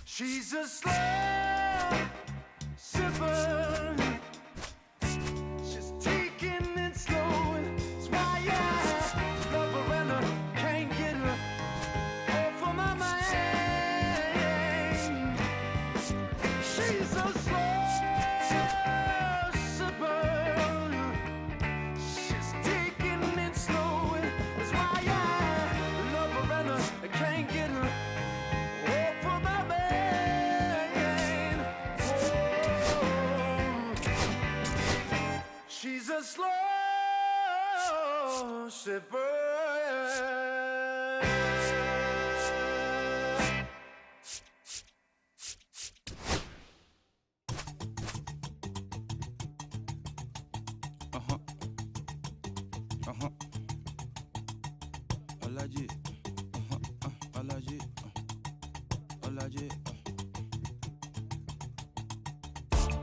She's a slow sipper. She's taking it slow. That's why I love her and I can't get her off of my mind. She's a slow sipper. She's taking it slow. That's why I love her and I can't get her off of my mind. She's a slow sipper.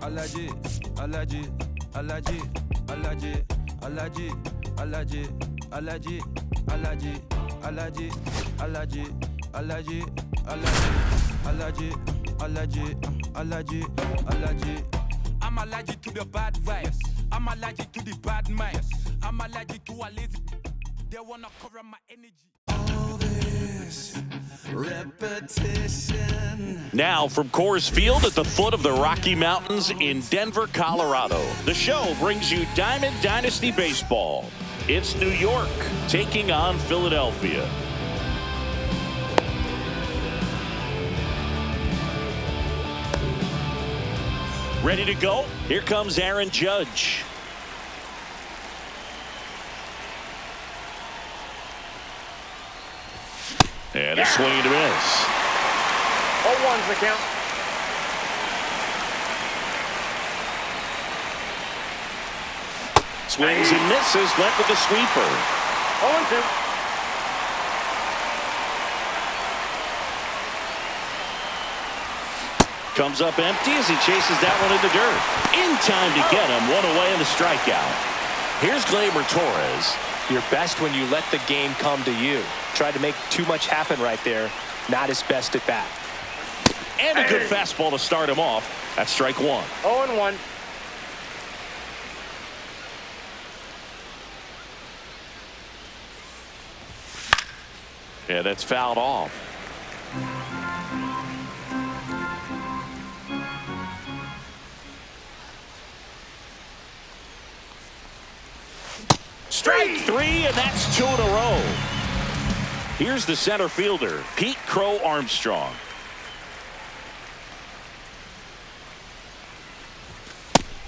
Alaji. Alaji. Alaji. Alaji. Alaji. Alaji. Alaji, Alaji, Alaji, Alaji, Alaji, Alaji, Alaji, Alaji, Alaji, Alaji, Alaji, Alaji. I'm allergic to the bad vibes. I'm allergic to the bad minds. I'm allergic to a lazy. They wanna cover my energy. All this repetition. Now from Coors Field at the foot of the Rocky Mountains in Denver, Colorado, the show brings you Diamond Dynasty Baseball. It's New York taking on Philadelphia. Ready to go? Here comes Aaron Judge. And a swing and a miss. 0-1's the count. Swings and misses, went with the sweeper. 0-2. Comes up empty as he chases that one in the dirt. In time to get him, one away in the strikeout. Here's Gleyber Torres. You're best when you let the game come to you. Tried to make too much happen right there. Not his best at bat. And a good fastball to start him off. That's strike one. 0-1. Yeah, that's fouled off. Strike three, and that's two in a row. Here's the center fielder, Pete Crow Armstrong.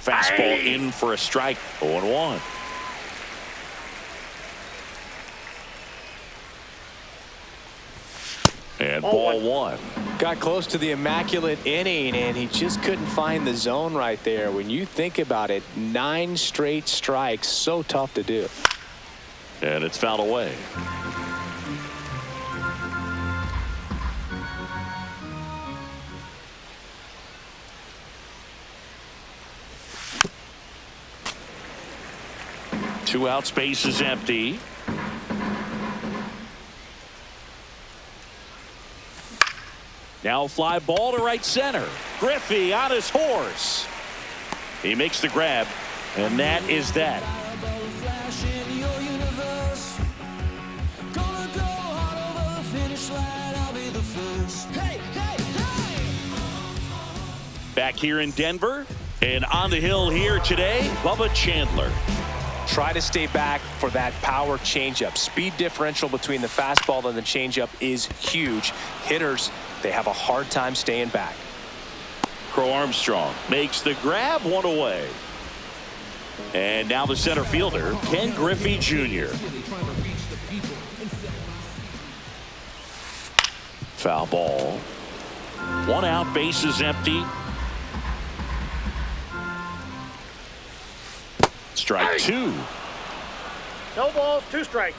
Fastball in for a strike, 0-1. And ball one. Got close to the immaculate inning, and he just couldn't find the zone right there. When you think about it, 9 straight strikes, so tough to do. And it's fouled away. Two out, space is empty. Now a fly ball to right center. Griffey on his horse. He makes the grab, and that is that. Back here in Denver, and on the hill here today, Bubba Chandler. Try to stay back for that power changeup. Speed differential between the fastball and the changeup is huge. Hitters, they have a hard time staying back. Crow Armstrong makes the grab, one away. And now the center fielder, Ken Griffey Jr. Foul ball. One out, bases empty. Strike two. No balls, 2 strikes.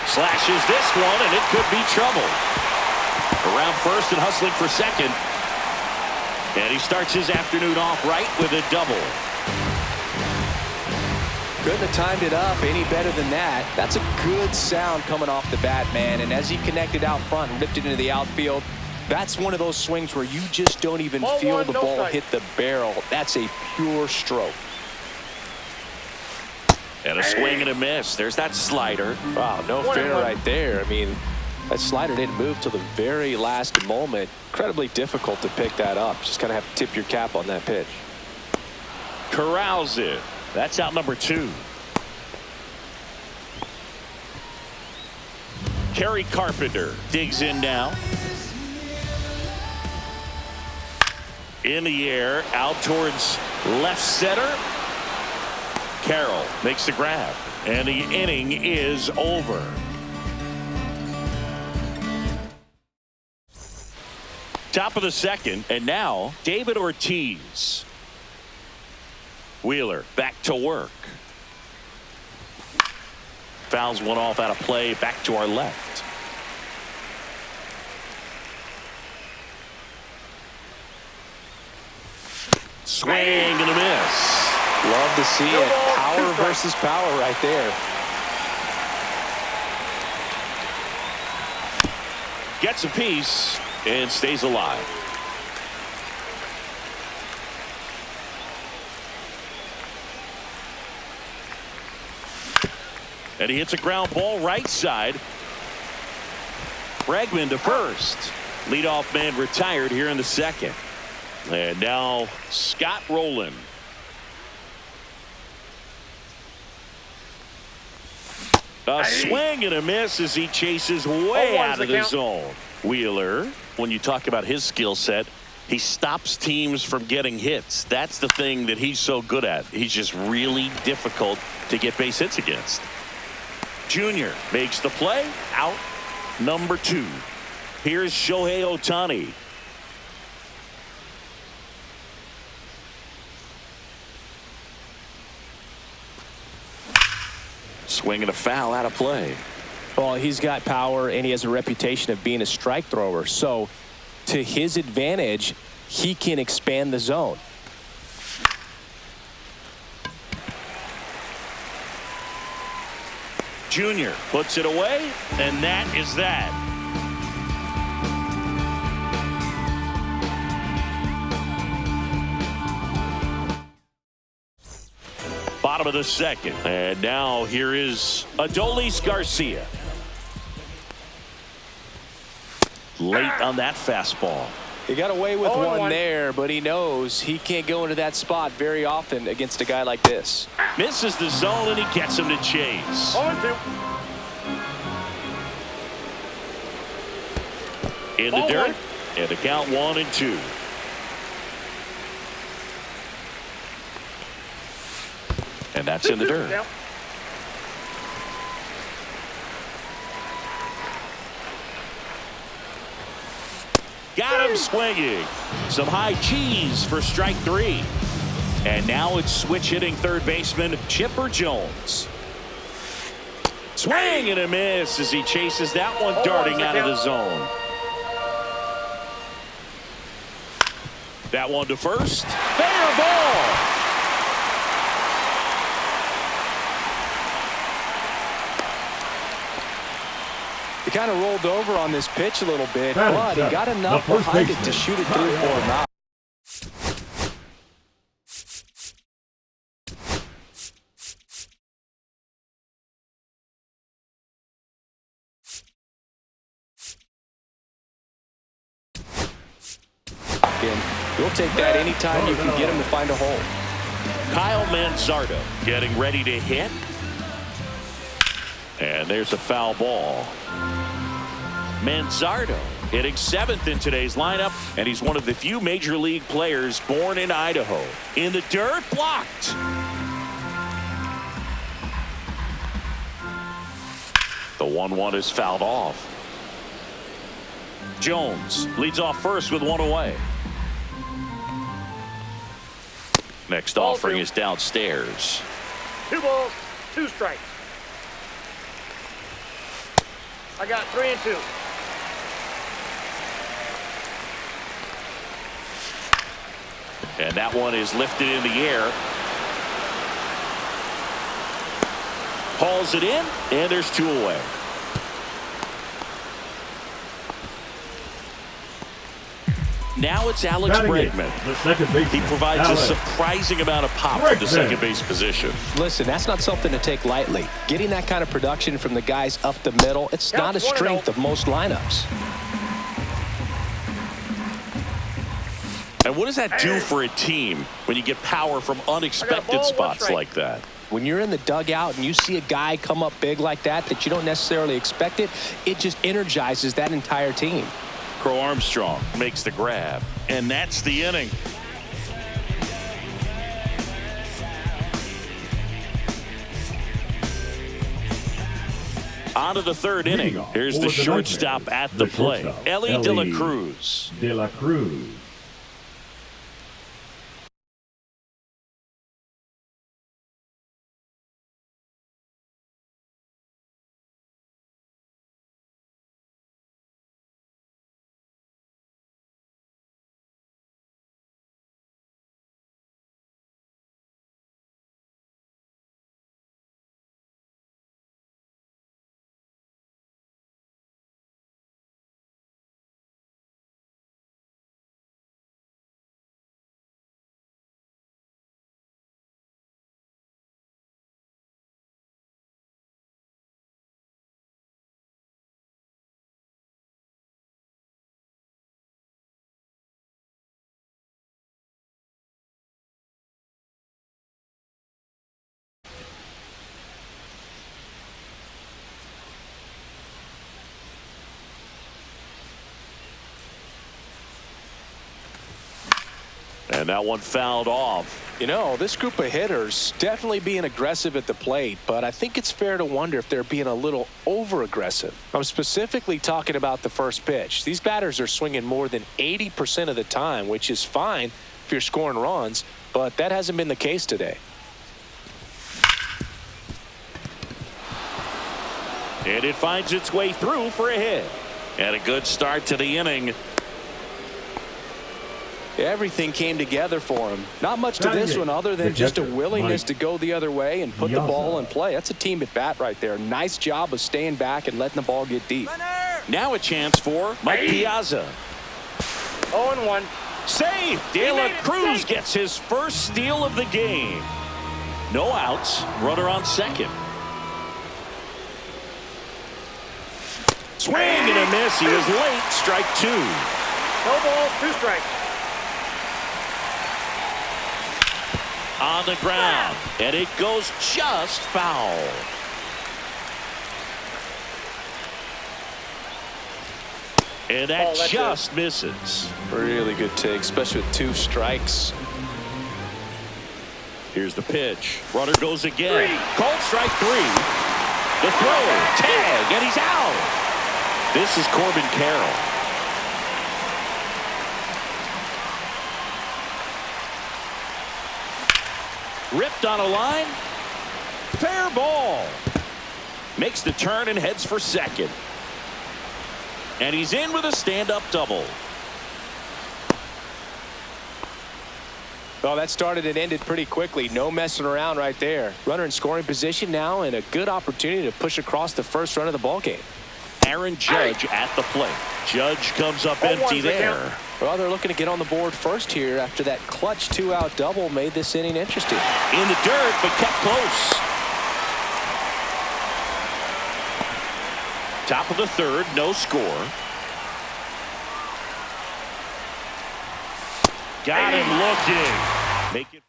Slashes this one, and it could be trouble. Around first and hustling for second. And he starts his afternoon off right with a double. Couldn't have timed it up any better than that. That's a good sound coming off the bat, man. And as he connected out front and ripped it into the outfield, that's one of those swings where you just don't even feel the ball hit the barrel. That's a pure stroke. And a swing and a miss. There's that slider. Wow, no fair right there. I mean, that slider didn't move till the very last moment. Incredibly difficult to pick that up. Just kind of have to tip your cap on that pitch. Corrals it. That's out number 2. Kerry Carpenter digs in now. In the air, out towards left center. Carroll makes the grab, and the inning is over. Top of the second, and now David Ortiz. Wheeler back to work. Fouls one off out of play, back to our left. Swing and a miss. Love to see it. Power versus power right there. Gets a piece and stays alive. And he hits a ground ball right side. Bregman to first. Leadoff man retired here in the second. And now Scott Rowland. A swing and a miss as he chases way out of the zone. Wheeler, when you talk about his skill set, he stops teams from getting hits. That's the thing that he's so good at. He's just really difficult to get base hits against. Junior makes the play. Out number 2. Here's Shohei Ohtani. Swing and a foul out of play. Well, he's got power and he has a reputation of being a strike thrower. So to his advantage, he can expand the zone. Junior puts it away, and that is that. Bottom of the second, and now here is Adolis Garcia. Late on that fastball. He got away with one there, but he knows he can't go into that spot very often against a guy like this. Misses the zone, and he gets him to chase. 0-2. In the dirt, and the count 1-2. And that's in the dirt. Got him swinging. Some high cheese for strike 3. And now it's switch hitting third baseman Chipper Jones. Swing and a miss as he chases that one darting out of the zone. That one to first. Fair ball. He kind of rolled over on this pitch a little bit, but he got enough behind it to shoot it through for him out. You'll take that anytime you can get him to find a hole. Kyle Manzardo getting ready to hit. And there's a foul ball. Manzardo hitting 7th in today's lineup, and he's one of the few major league players born in Idaho. In the dirt, blocked. The 1-1 is fouled off. Jones leads off first with 1 away. Next offering is downstairs. 2 balls, 2 strikes. I got 3 and 2. And that one is lifted in the air. Hauls it in, and there's 2 away. Now it's Alex Bregman. The second baseman. He provides Alex. a surprising amount of pop at the second base position. Listen, that's not something to take lightly. Getting that kind of production from the guys up the middle, it's not a strength of most lineups. And what does that do for a team when you get power from unexpected spots like that? When you're in the dugout and you see a guy come up big like that you don't necessarily expect it, it just energizes that entire team. Crow Armstrong makes the grab, and that's the inning. On to the 3rd inning. Here's the shortstop at the plate, Ellie De La Cruz. De La Cruz. And that one fouled off. You know, this group of hitters definitely being aggressive at the plate, but I think it's fair to wonder if they're being a little over-aggressive. I'm specifically talking about the first pitch. These batters are swinging more than 80% of the time, which is fine if you're scoring runs, but that hasn't been the case today. And it finds its way through for a hit. And a good start to the inning. Everything came together for him. Not much to this one other than just a willingness to go the other way and put the ball in play. That's a team at bat right there. Nice job of staying back and letting the ball get deep. Now a chance for Mike Piazza. 0-1. Save! De La Cruz gets his first steal of the game. No outs. Runner on second. Swing and a miss. He was late. Strike 2. No balls, 2 strikes. On the ground, and it goes just foul. And that just misses. Really good take, especially with 2 strikes. Here's the pitch. Runner goes again. Called strike 3. The throw, tag, and he's out. This is Corbin Carroll. Ripped on a line. Fair ball. Makes the turn and heads for second. And he's in with a stand-up double. Well, that started and ended pretty quickly. No messing around right there. Runner in scoring position now and a good opportunity to push across the first run of the ball game. Aaron Judge at the plate. Judge comes up empty there. Well, they're looking to get on the board first here after that clutch 2-out double made this inning interesting. In the dirt, but kept close. Top of the third, no score. Got him looking. Make it.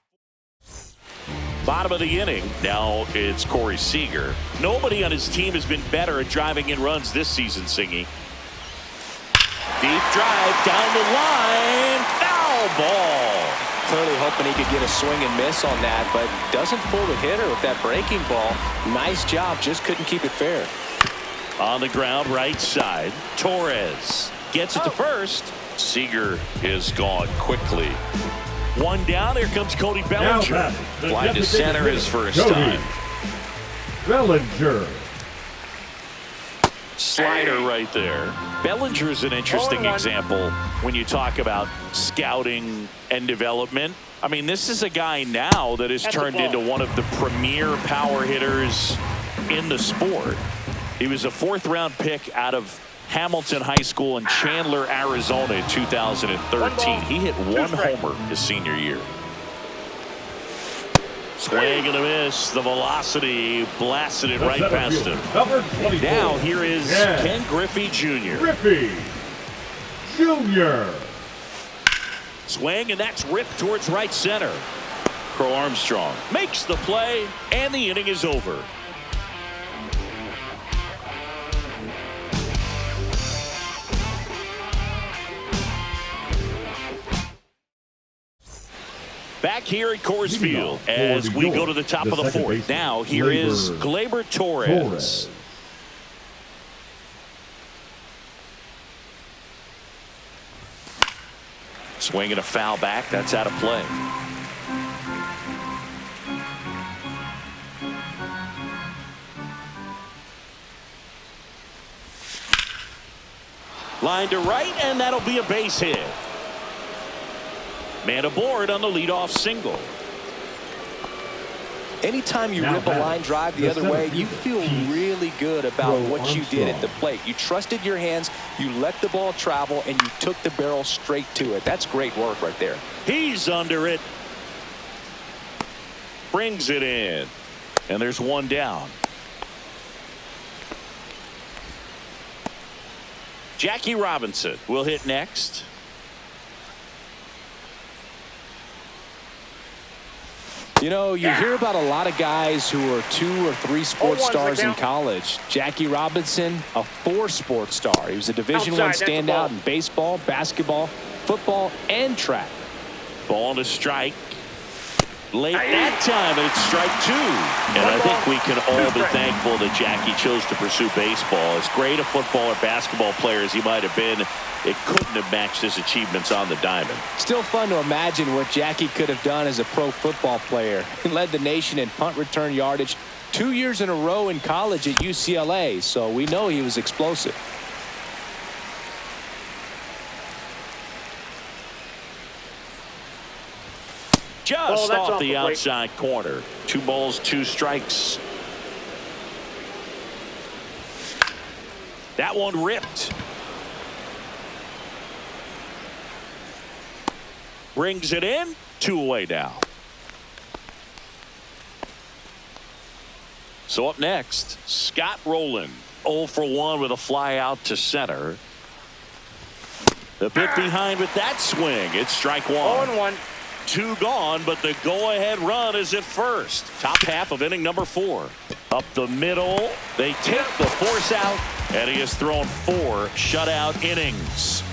Bottom of the inning. Now it's Corey Seager. Nobody on his team has been better at driving in runs this season, Singy. Deep drive down the line. Foul ball. Clearly hoping he could get a swing and miss on that, but doesn't fool the hitter with that breaking ball. Nice job, just couldn't keep it fair. On the ground, right side. Torres gets it to first. Seager is gone quickly. One down. Here comes Cody Bellinger. Fly to center his first time. Bellinger. Slider right there. Bellinger is an interesting example when you talk about scouting and development. I mean, this is a guy now that has turned into one of the premier power hitters in the sport. He was a fourth-round pick out of Hamilton High School in Chandler, Arizona in 2013. He hit one homer his senior year. Swing and a miss. The velocity blasted it right past him. Now here is Ken Griffey Jr. Griffey Jr. Swing, and that's ripped towards right center. Crow Armstrong makes the play, and the inning is over. Back here at Coors Field as we go to the top of the fourth. Now here is Gleyber Torres. Swinging a foul back. That's out of play. Line to right, and that'll be a base hit. Man aboard on the leadoff single. Anytime you rip a line drive the other way, you feel really good about what you did at the plate. You trusted your hands, you let the ball travel, and you took the barrel straight to it. That's great work right there. He's under it. Brings it in. And there's one down. Jackie Robinson will hit next. You know, you hear about a lot of guys who are 2 or 3 sports stars in college. Jackie Robinson, a 4 sports star. He was a Division I standout in baseball, basketball, football, and track. Ball to strike. Late that time, and it's strike 2. And I think we can all be thankful that Jackie chose to pursue baseball. As great a football or basketball player as he might have been, it couldn't have matched his achievements on the diamond. Still fun to imagine what Jackie could have done as a pro football player. He led the nation in punt return yardage 2 years in a row in college at UCLA, so we know he was explosive. Just off the outside corner. 2 balls, 2 strikes. That one ripped. Brings it in. 2 away now. So up next, Scott Rowland. 0 for 1 with a fly out to center. A bit behind with that swing. It's strike 1. 0-1. 2 gone, but the go-ahead run is at first. Top half of inning number 4. Up the middle. They take the force out, and he has thrown 4 shutout innings.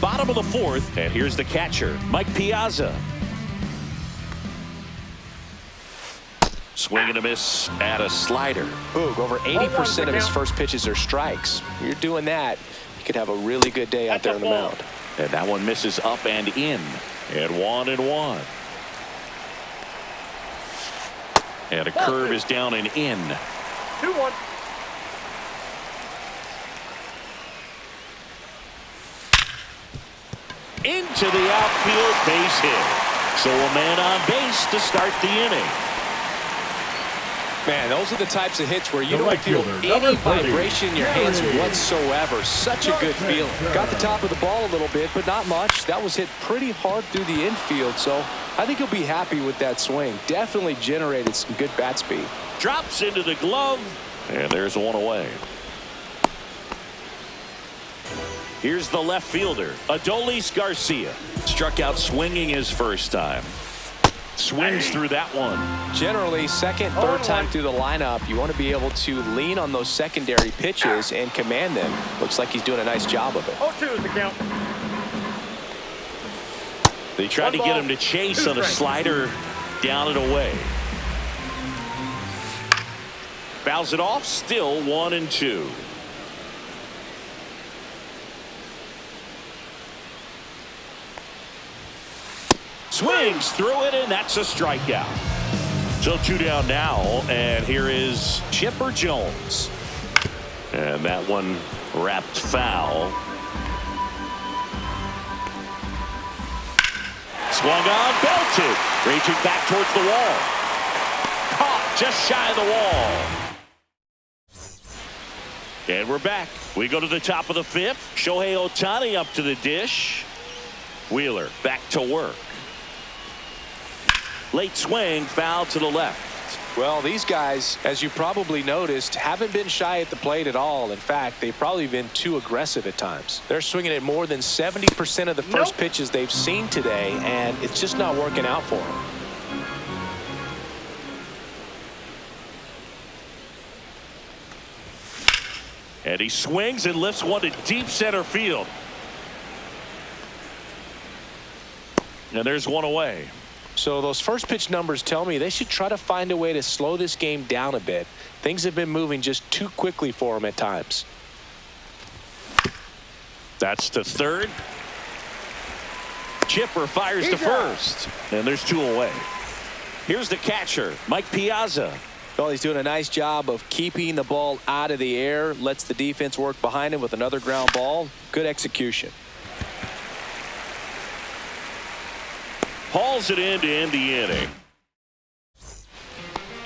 Bottom of the 4th, and here's the catcher, Mike Piazza. Swing and a miss at a slider. Boog, over 80% of his first pitches are strikes. You're doing that, you could have a really good day out there on the mound. And that one misses up and in. And 1-1. And a curve is down and in. 2-1. Into the outfield, base hit. So a man on base to start the inning. Man, those are the types of hits where you The don't right feel fielder, any number 30, vibration in your hands Gary. whatsoever. Such a good feeling. Got the top of the ball a little bit, but not much. That was hit pretty hard through the infield, so I think he'll be happy with that swing. Definitely generated some good bat speed. Drops into the glove, and there's one away. Here's the left fielder, Adolis Garcia. Struck out swinging his first time. Swings through that one. Generally, second, third time through the lineup, you want to be able to lean on those secondary pitches and command them. Looks like he's doing a nice job of it. 0-2 is the count. They tried to get him to chase on a slider down and away. Fouls it off, still 1-2. Swings through it, and that's a strikeout. So 2 down now, and here is Chipper Jones. And that one wrapped foul. Swung on, belted, reaching back towards the wall. Caught just shy of the wall. And we're back. We go to the top of the 5th. Shohei Ohtani up to the dish. Wheeler back to work. Late swing, foul to the left. Well, these guys, as you probably noticed, haven't been shy at the plate at all. In fact, they've probably been too aggressive at times. They're swinging at more than 70% of the first pitches they've seen today, and it's just not working out for them. And he swings and lifts one to deep center field. And there's one away. So those first pitch numbers tell me they should try to find a way to slow this game down a bit. Things have been moving just too quickly for them at times. That's to third. Chipper fires to first. And there's 2 away. Here's the catcher, Mike Piazza. Well, he's doing a nice job of keeping the ball out of the air. Lets the defense work behind him with another ground ball. Good execution. Hauls it in to end the inning.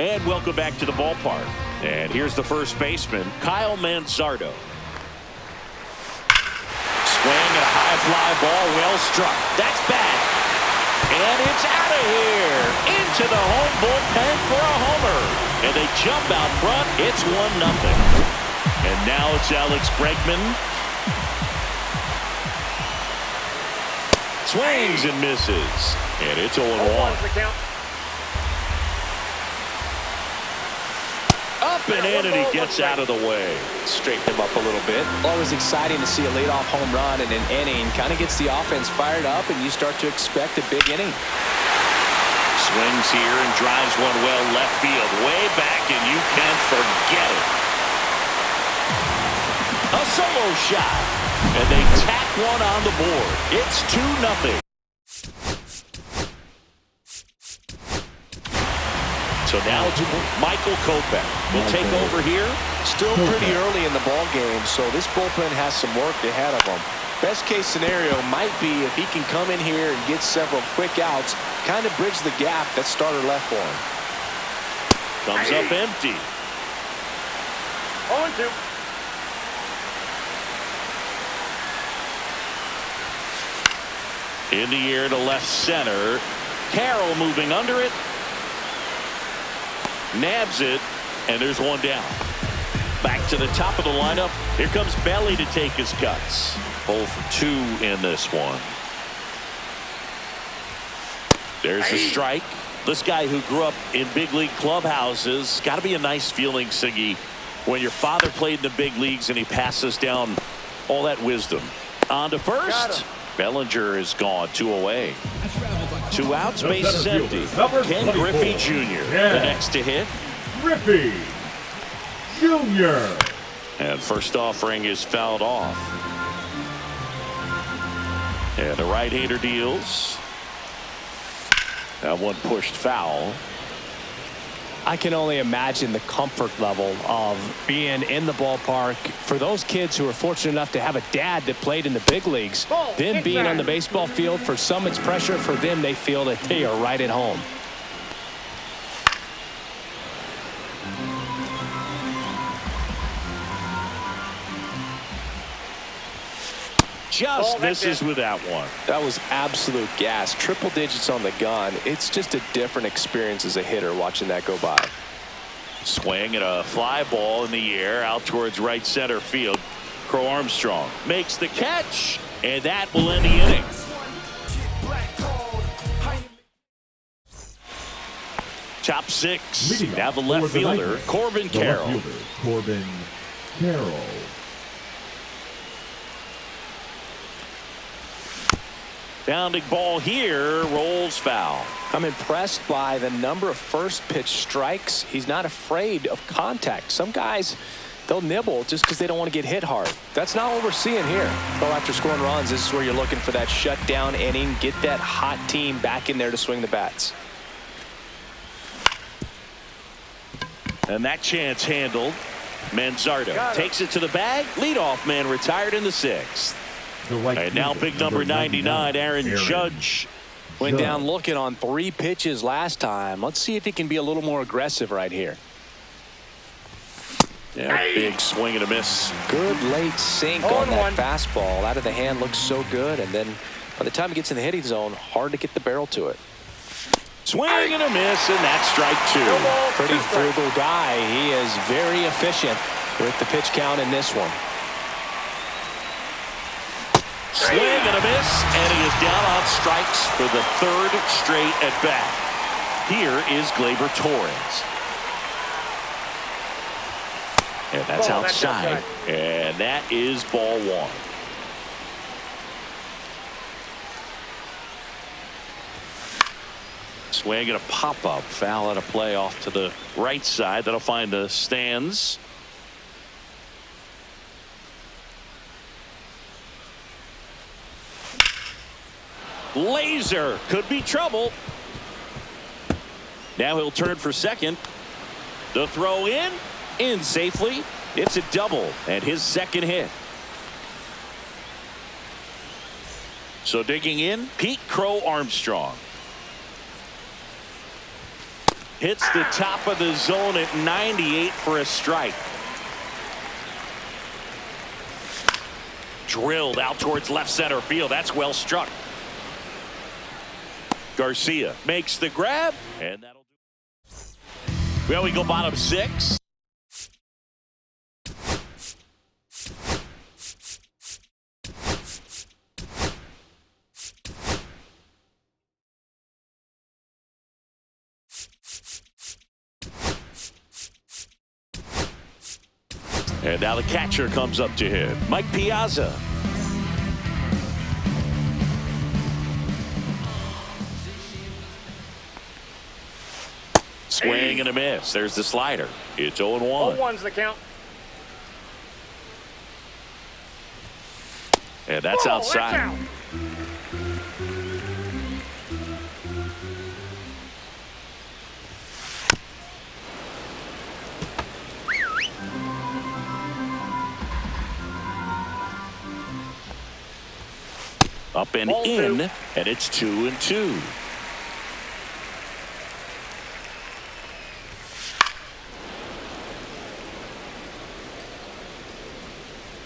And welcome back to the ballpark. And here's the first baseman, Kyle Manzardo. Swing and a high fly ball, well struck. That's bad. And it's out of here. Into the home bullpen for a homer. And they jump out front. It's 1-0. And now it's Alex Bregman. Swings and misses. And it's 0-1. Up and in, and he gets out of the way. Straighten him up a little bit. Always exciting to see a leadoff home run in an inning. Kind of gets the offense fired up, and you start to expect a big inning. Swings here and drives one well left field. Way back, and you can forget it. A solo shot. And they tack one on the board. It's 2-0. So now Michael Kopech will take over here. Still pretty early in the ball game, so this bullpen has some work ahead of them. Best case scenario might be if he can come in here and get several quick outs, kind of bridge the gap that starter left for him. Comes up empty. 0-2. In the air to left center. Carroll moving under it. Nabs it, and there's one down. Back to the top of the lineup. Here comes Belly to take his cuts. 0 for 2 in this one. There's a strike. This guy who grew up in big league clubhouses, got to be a nice feeling, Siggy, when your father played in the big leagues and he passes down all that wisdom. On to first. Bellinger is gone, 2 away. 2 outs, base is empty. Ken Griffey Jr. the next to hit. Griffey Jr. And first offering is fouled off. And the right-hander deals. That one pushed foul. I can only imagine the comfort level of being in the ballpark for those kids who are fortunate enough to have a dad that played in the big leagues. Them being on the baseball field, for some it's pressure. For them, they feel that they are right at home. just misses with that one. That was absolute gas. Triple digits on the gun. It's just a different experience as a hitter watching that go by. Swing and a fly ball in the air out towards right center field. Crow Armstrong makes the catch, and that will end the inning. Top six. Now the left fielder, Corbin Carroll. Corbin Carroll. Pounding ball here, rolls foul. I'm impressed by the number of first pitch strikes. He's not afraid of contact. Some guys, they'll nibble just because they don't want to get hit hard. That's not what we're seeing here. Well, after scoring runs, this is where you're looking for that shutdown inning. Get that hot team back in there to swing the bats. And that chance handled. Manzardo takes it to the bag. Leadoff man retired in the sixth. And now big number 99, Aaron Judge. Went down looking on 3 pitches last time. Let's see if he can be a little more aggressive right here. Yeah, big swing and a miss. Good late sink on that fastball. Out of the hand, looks so good. And then by the time he gets in the hitting zone, hard to get the barrel to it. Swing and a miss, and that's strike 2. Pretty frugal guy. He is very efficient with the pitch count in this one. Swing and a miss, and he is down on strikes for the 3rd straight at bat. Here is Gleyber Torres. And that's outside. And that is ball 1. Swing and a pop-up. Foul out of play off to the right side. That'll find the stands. Laser could be trouble. Now he'll turn for second. The throw in safely. It's a double and his second hit. So digging in, Pete Crow Armstrong. Hits the top of the zone at 98 for a strike. Drilled out towards left center field. That's well struck. Garcia makes the grab, and that'll do. Well, we go bottom 6. And now the catcher comes up to him, Mike Piazza. Swing and a miss. There's the slider. It's 0-1. 0-1's the count. And that's outside. That's out. Up and Ball in, 2. and it's 2-2.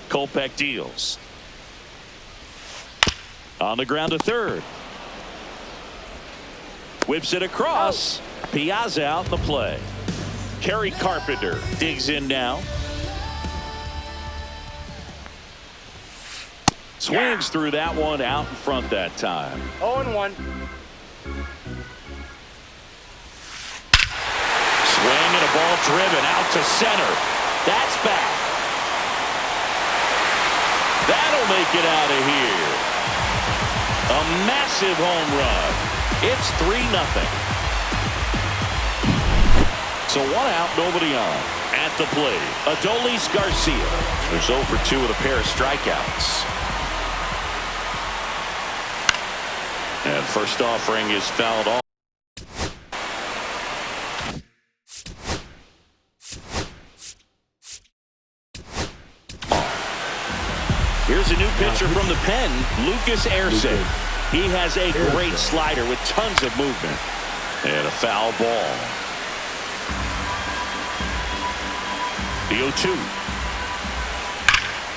Kopech deals. On the ground to third. Whips it across. Piazza out in the play. Kerry Carpenter digs in now. Swings through that one out in front that time. 0-1. Swing and a ball driven out to center. That's back. That'll make it out of here. A massive home run. It's 3-0. So 1 out, nobody on. At the plate, Adolis Garcia. There's 0 for 2 with a pair of strikeouts. And first offering is fouled off. Here's a new pitcher from the pen, Lucas Erceg. He has a great slider with tons of movement. And a foul ball. The 0-2.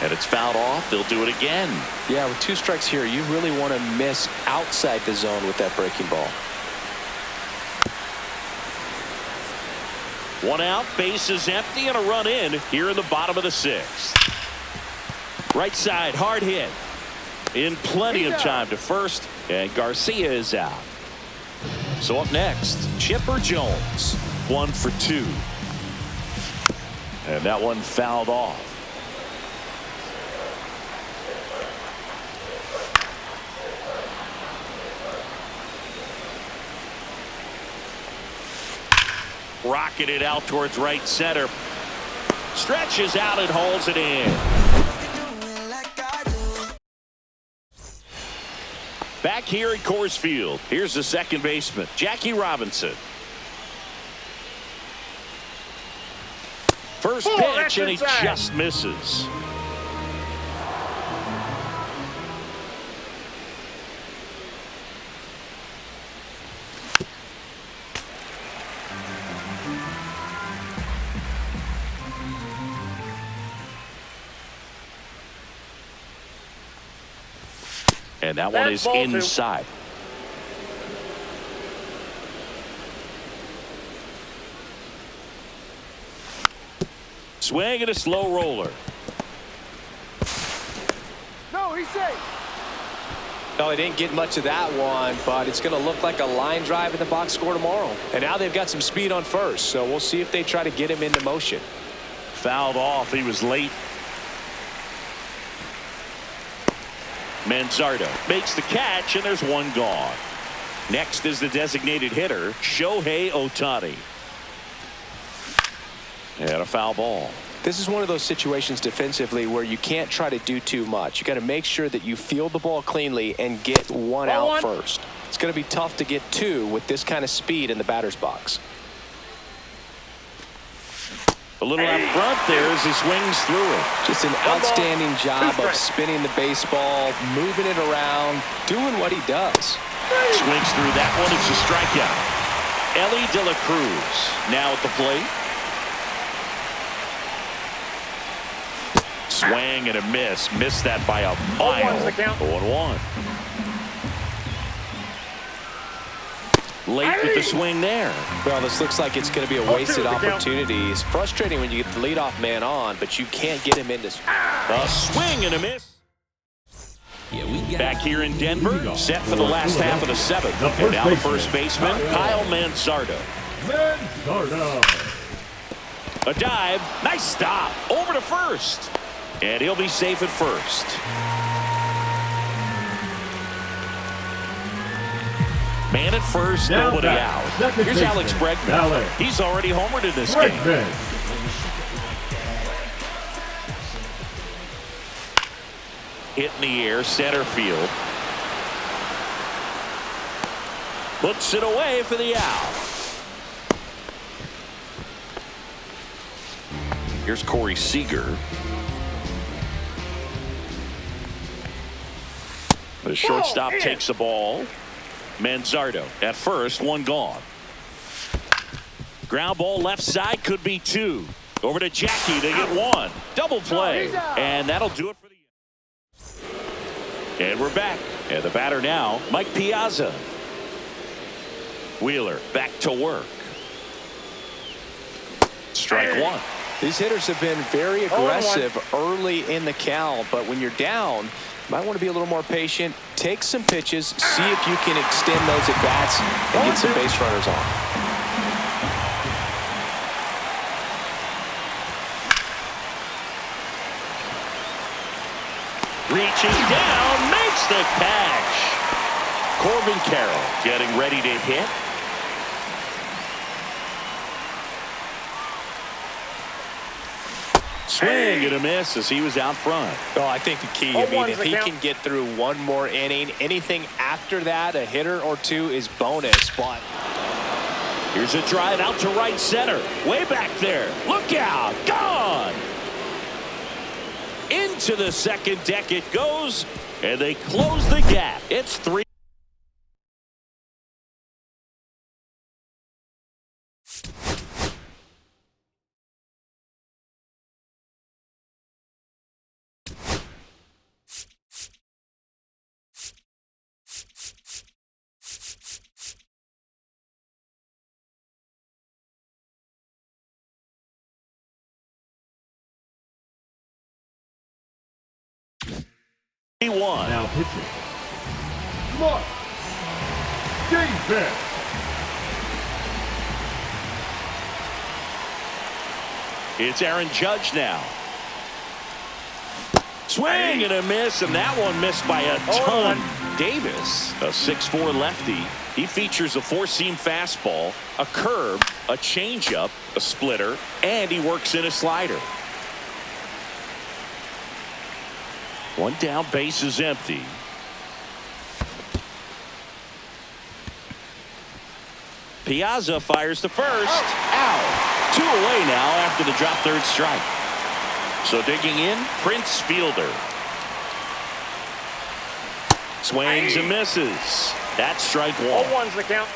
And it's fouled off. They'll do it again. Yeah, with 2 strikes here, you really want to miss outside the zone with that breaking ball. 1 out, bases empty, and a run in here in the bottom of the 6th. Right side, hard hit. In plenty of time to first, and Garcia is out. So up next, Chipper Jones, 1 for 2. And that one fouled off. Rocketed out towards right center. Stretches out and hauls it in. Back here at Coors Field, here's the second baseman, Jackie Robinson. First pitch, and he just misses. And that one is inside. Swing and a slow roller. No, he's safe. No, he didn't get much of that one, but it's going to look like a line drive in the box score tomorrow. And now they've got some speed on first, so we'll see if they try to get him into motion. Fouled off. He was late. Manzardo makes the catch, and there's one gone. Next is the designated hitter, Shohei Ohtani. And a foul ball. This is one of those situations defensively where you can't try to do too much. You got to make sure that you field the ball cleanly and get one out first. It's going to be tough to get 2 with this kind of speed in the batter's box. A little out front there as he swings through it. Just an outstanding job of spinning the baseball, moving it around, doing what he does. Swings through that one. It's a strikeout. Ellie De La Cruz now at the plate. Swing and a miss. Missed that by a mile. 0-1. Late with the swing there. Well, this looks like it's going to be a wasted opportunity. It's frustrating when you get the leadoff man on, but you can't get him into. A swing and a miss. Back here in Denver, set for the last half of the 7th. And now the first baseman, Kyle Manzardo. A dive. Nice stop. Over to first. And he'll be safe at first. Man at first, nobody out. Here's Alex Bregman. He's already homered in this game. Hit in the air, center field. Puts it away for the out. Here's Corey Seager. The shortstop takes the ball. Manzardo at first, one gone. Ground ball left side, could be 2. Over to Jackie, they get 1. Double play, and that'll do it for the. And we're back. And the batter now, Mike Piazza. Wheeler back to work. Strike 1. These hitters have been very aggressive early in the count, but when you're down, you might want to be a little more patient. Take some pitches, see if you can extend those at bats and get some base runners on. Reaching down, makes the catch. Corbin Carroll getting ready to hit. Swing and a miss as he was out front. Oh, I think the key, I mean, if he can get through one more inning, anything after that, a hitter or 2 is bonus. But here's a drive out to right center. Way back there. Look out. Gone. Into the second deck it goes, and they close the gap. It's 3. He won. Now pitching. Mark Davis. It's Aaron Judge now. Swing and a miss, and that one missed by a ton. Davis, a 6'4" lefty. He features a four-seam fastball, a curve, a changeup, a splitter, and he works in a slider. One down, base is empty. Piazza fires to first. Out. 2 away now after the drop third strike. So digging in, Prince Fielder. Swings and misses. That's strike one. 0-1's the count.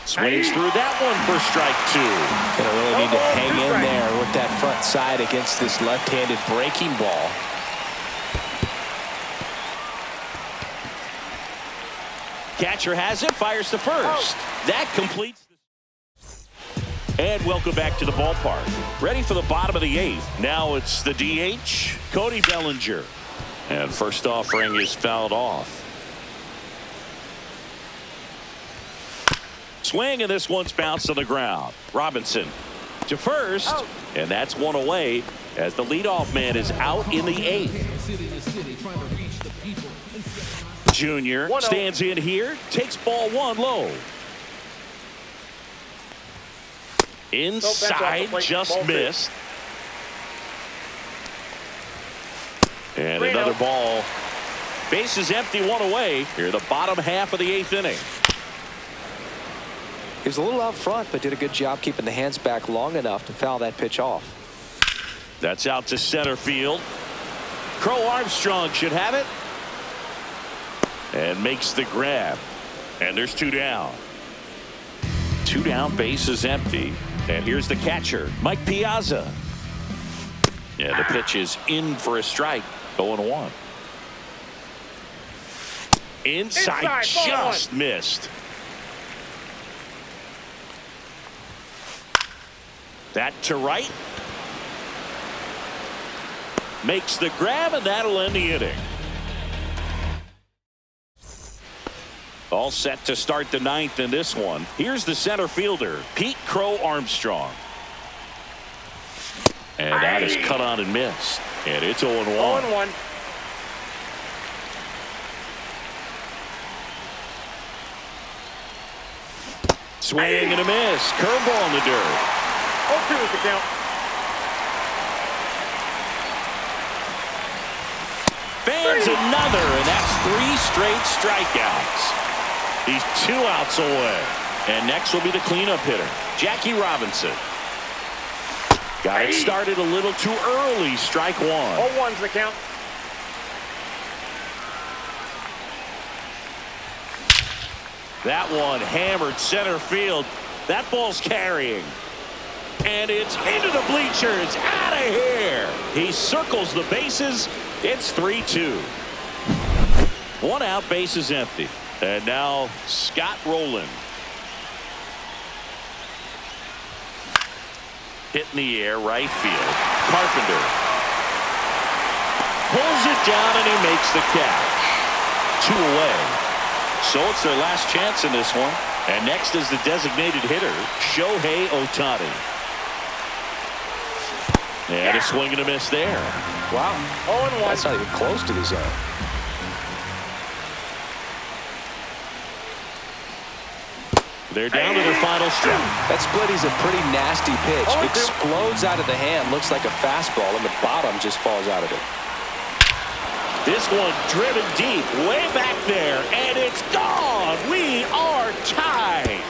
Swings through that one for strike 2. Gonna really need to hang in there with that front side against this left-handed breaking ball. Catcher has it, fires to first. That completes. And welcome back to the ballpark. Ready for the bottom of the 8th. Now it's the DH, Cody Bellinger. And first offering is fouled off. Swing, and this one's bounced on the ground. Robinson to first, and that's one away as the leadoff man is out in the 8th. Junior stands in here, takes ball 1 low. Inside, just missed. And another ball. Base is empty, 1 away. Here, the bottom half of the 8th inning. He was a little out front, but did a good job keeping the hands back long enough to foul that pitch off. That's out to center field. Crow Armstrong should have it. And makes the grab. And there's 2 down. 2 down, base is empty. And here's the catcher, Mike Piazza. And the pitch is in for a strike. 0-1. Inside just missed. That to right. Makes the grab, and that'll end the inning. All set to start the 9th in this one. Here's the center fielder, Pete Crow Armstrong. And that is cut on and missed. And it's 0-1. 0-1. Swing and a miss. Curveball in the dirt. 0-2 is the count. Fans another, and that's 3 straight strikeouts. He's 2 outs away. And next will be the cleanup hitter, Jackie Robinson. Got it started a little too early. Strike 1. 0-1's the count. That one hammered center field. That ball's carrying. And it's into the bleachers. Out of here. He circles the bases. It's 3-2. 1 out, base is empty. And now Scott Rowland. Hit in the air, right field. Carpenter pulls it down, and he makes the catch. 2 away. So it's their last chance in this one. And next is the designated hitter, Shohei Ohtani. And a swing and a miss there. Wow. 0-1. That's not even close to the zone. They're down to their final strike. That split is a pretty nasty pitch. Explodes out of the hand. Looks like a fastball, and the bottom just falls out of it. This one driven deep, way back there, and it's gone. We are tied.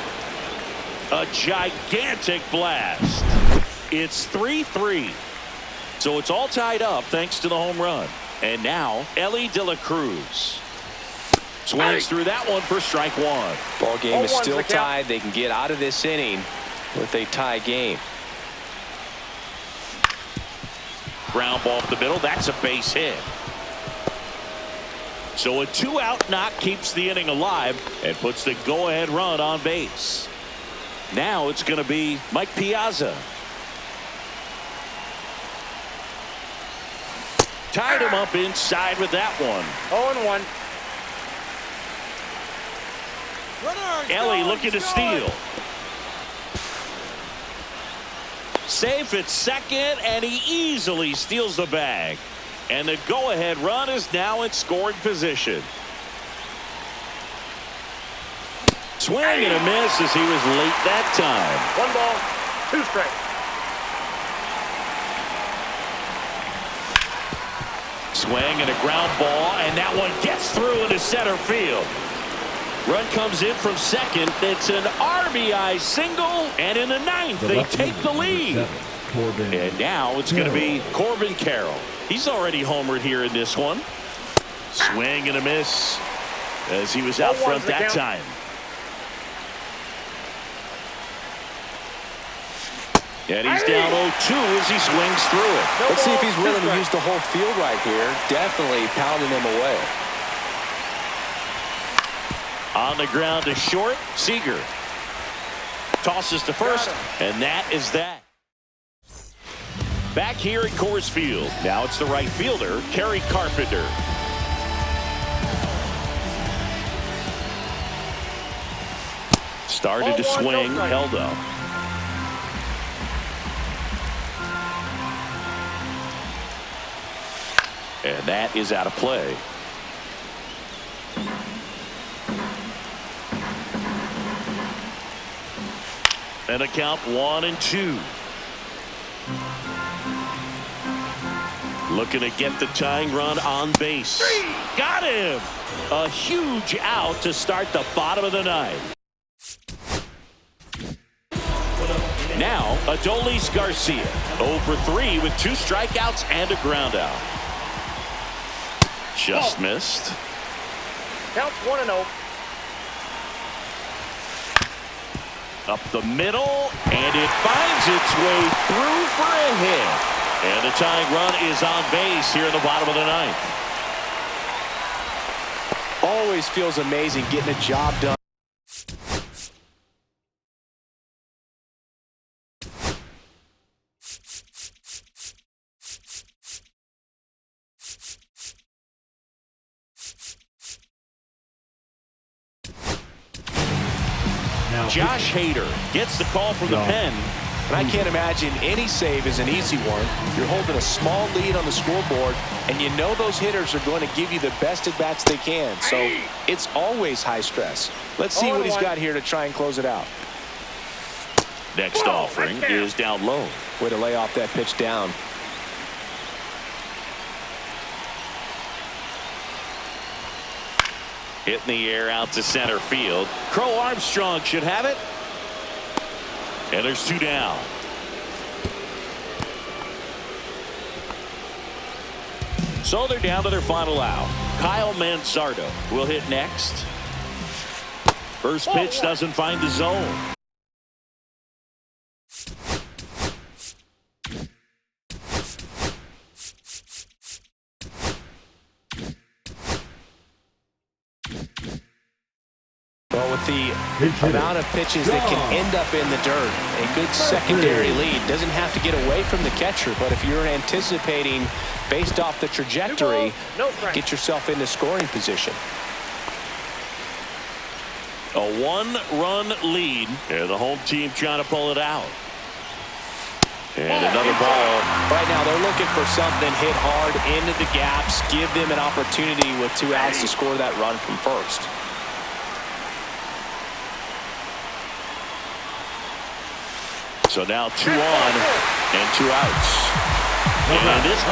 A gigantic blast. It's 3-3. So it's all tied up thanks to the home run. And now, Ellie De La Cruz. Swings through that one for strike 1. Ball game is still tied. They can get out of this inning with a tie game. Ground ball up the middle. That's a base hit. So a 2-out knock keeps the inning alive and puts the go-ahead run on base. Now it's going to be Mike Piazza. Tied him up inside with that one. 0-1. Ellie looking to steal. Safe at second, and he easily steals the bag. And the go-ahead run is now in scoring position. Swing and a miss as he was late that time. 1 ball, 2 strikes. Swing and a ground ball, and that one gets through into center field. Run comes in from second. It's an RBI single, and in the 9th, they take the lead. And now it's going to be Corbin Carroll. He's already homered here in this one. Swing and a miss as he was out front that time. And he's down 0-2 as he swings through it. Let's see if he's willing to use the whole field right here. Definitely pounding him away. On the ground to short, Seager tosses to first, and that is that. Back here at Coors Field, now it's the right fielder, Kerry Carpenter. Started to swing, held up. And that is out of play. And a count 1-2. Looking to get the tying run on base. Got him! A huge out to start the bottom of the 9th. Now, Adolis Garcia, 0 for 3 with 2 strikeouts and a ground out. Just missed. Counts 1-0. Up the middle, and it finds its way through for a hit. And the tying run is on base here in the bottom of the 9th. Always feels amazing getting a job done. Josh Hader gets the call from the pen. And I can't imagine any save is an easy one. You're holding a small lead on the scoreboard, and you know those hitters are going to give you the best at-bats they can. So it's always high stress. Let's see what he's got here to try and close it out. Next offering is down low. Way to lay off that pitch down. Hit in the air out to center field. Crow Armstrong should have it. And there's 2 down. So they're down to their final out. Kyle Manzardo will hit next. First pitch doesn't find the zone. Well, with the amount of pitches that can end up in the dirt, a good secondary lead doesn't have to get away from the catcher, but if you're anticipating based off the trajectory, get yourself into scoring position. A 1-run lead, and the home team trying to pull it out. And another ball. Right now they're looking for something, hit hard into the gaps, give them an opportunity with 2 outs to score that run from first. So now 2 on and 2 outs. And this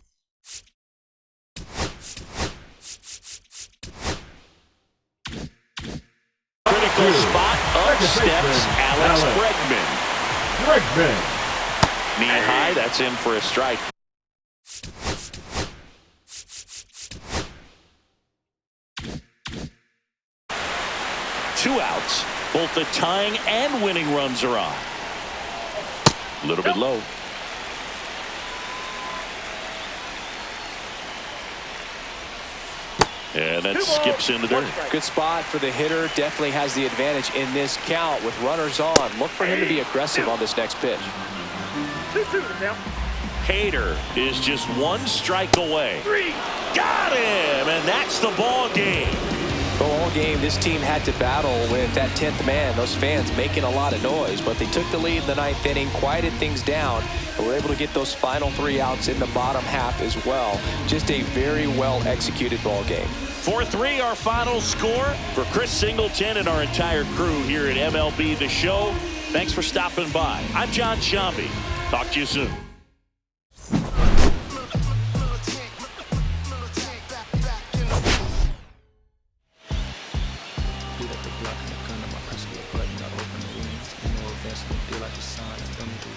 critical spot, up steps Alex Bregman. Knee high, that's in for a strike. Two outs. Both the tying and winning runs are on. A little bit low. And that skips in the dirt. Good spot for the hitter. Definitely has the advantage in this count with runners on. Look for him to be aggressive on this next pitch. 2-2 the count. Hader is just one strike away. Got him, and that's the ball game. Well, all game, this team had to battle with that 10th man. Those fans making a lot of noise, but they took the lead in the 9th inning, quieted things down, and were able to get those final 3 outs in the bottom half as well. Just a very well-executed ball game. 4-3 our final score. For Chris Singleton and our entire crew here at MLB The Show, thanks for stopping by. I'm John Shambi. Talk to you soon. Beat up the block and the gun on my personal button. I open the wings. Ain't no advance on the deal like the sign. I don't need to